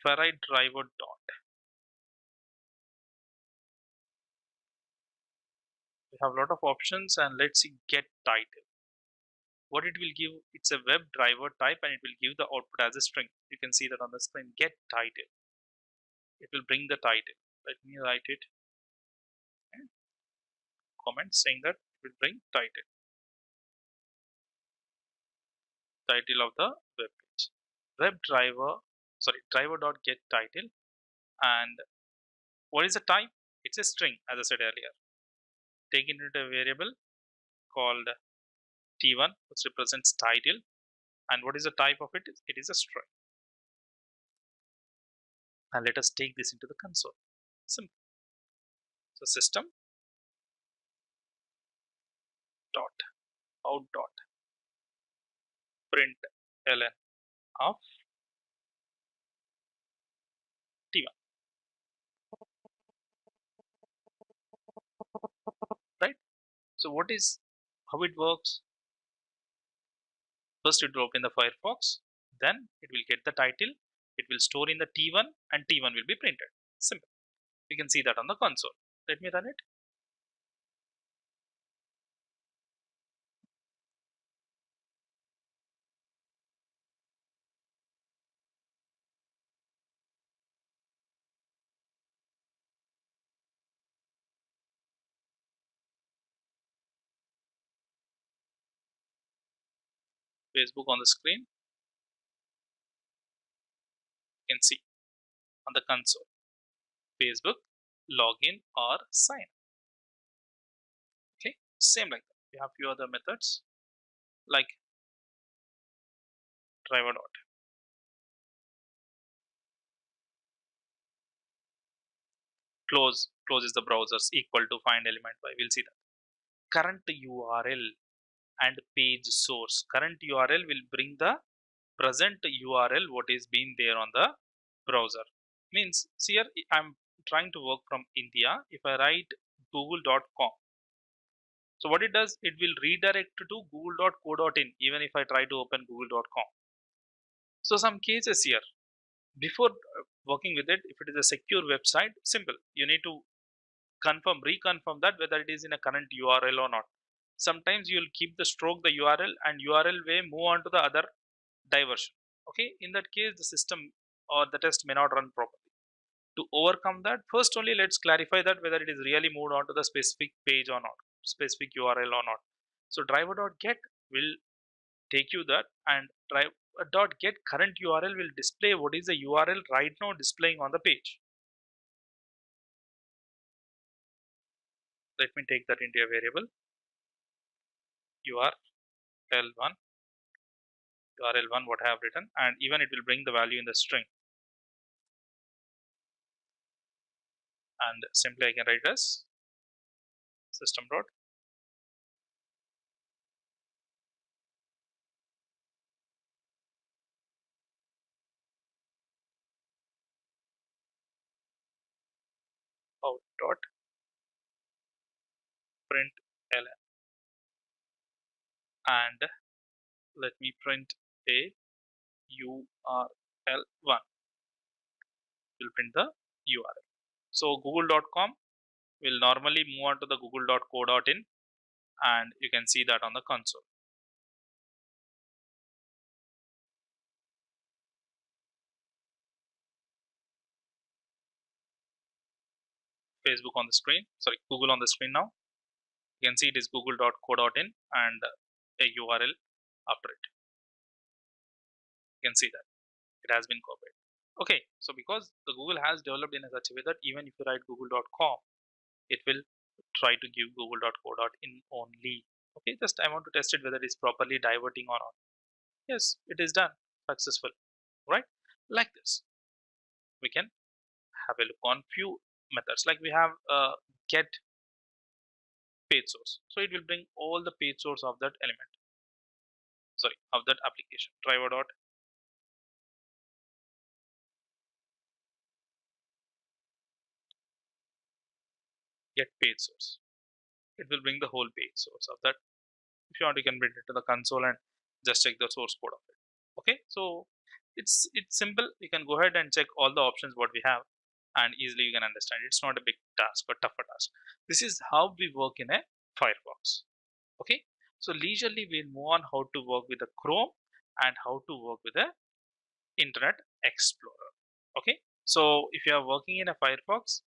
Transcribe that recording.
If I write driver dot, we have a lot of options, and let's see get title. What it will give, it's a web driver type, and it will give the output as a string. You can see that on the screen. Get title. It will bring the title. Let me write it. Okay. Comment saying that it will bring title. Title of the web page. Web driver, sorry, driver dot get title. And what is the type? It's a string, as I said earlier. Take it into a variable called t1, which represents title. And what is the type of it? It is a string. And let us take this into the console. Simple. So system dot out dot print ln of t1. Right? So what is how it works? First it will open the Firefox, then it will get the title, it will store in the t1, and t1 will be printed. Simple. You can see that on the console. Let me run it. Facebook on the screen. You can see on the console. Facebook, login or sign. Okay, same like that. We have few other methods like driver dot. Close is the browsers equal to find element by. We'll see that. Current URL and page source. Current URL will bring the present URL what is being there on the browser. Means here I'm trying to work from India. If I write google.com, so what it does, it will redirect to google.co.in even if I try to open google.com. So some cases here, before working with it, if it is a secure website, simple. You need to reconfirm that whether it is in a current URL or not. Sometimes you will keep the stroke the URL and URL way move on to the other diversion. Okay, in that case, the system or the test may not run properly. To overcome that, first only let's clarify that whether it is really moved on to the specific page or not, specific URL or not. So driver.get will take you that, and driver.get current URL will display what is the URL right now displaying on the page. Let me take that into a variable URL1 URL1 what I have written, and even it will bring the value in the string, and simply I can write as system dot out dot print ln, and let me print a URL1 will print the URL. So google.com will normally move on to the google.co.in, and you can see that on the console. Facebook on the screen, sorry, Google on the screen now. You can see it is google.co.in and a URL after it. You can see that it has been copied. Okay, so because the Google has developed in such a way that even if you write google.com, it will try to give google.co.in only. Okay, just I want to test it whether it is properly diverting or not. Yes, it is done successful, right? Like this, we can have a look on few methods. Like we have get page source, so it will bring all the page source of that element, sorry, of that application. Driver dot get page source, it will bring the whole page source of that. If you want, you can bring it to the console and just check the source code of it. Okay, so It's simple. You can go ahead and check all the options what we have, and easily you can understand. It's not a big task or tougher task. This is how we work in a Firefox. Okay, so leisurely we'll move on how to work with the Chrome and how to work with the Internet Explorer. Okay, so if you are working in a Firefox,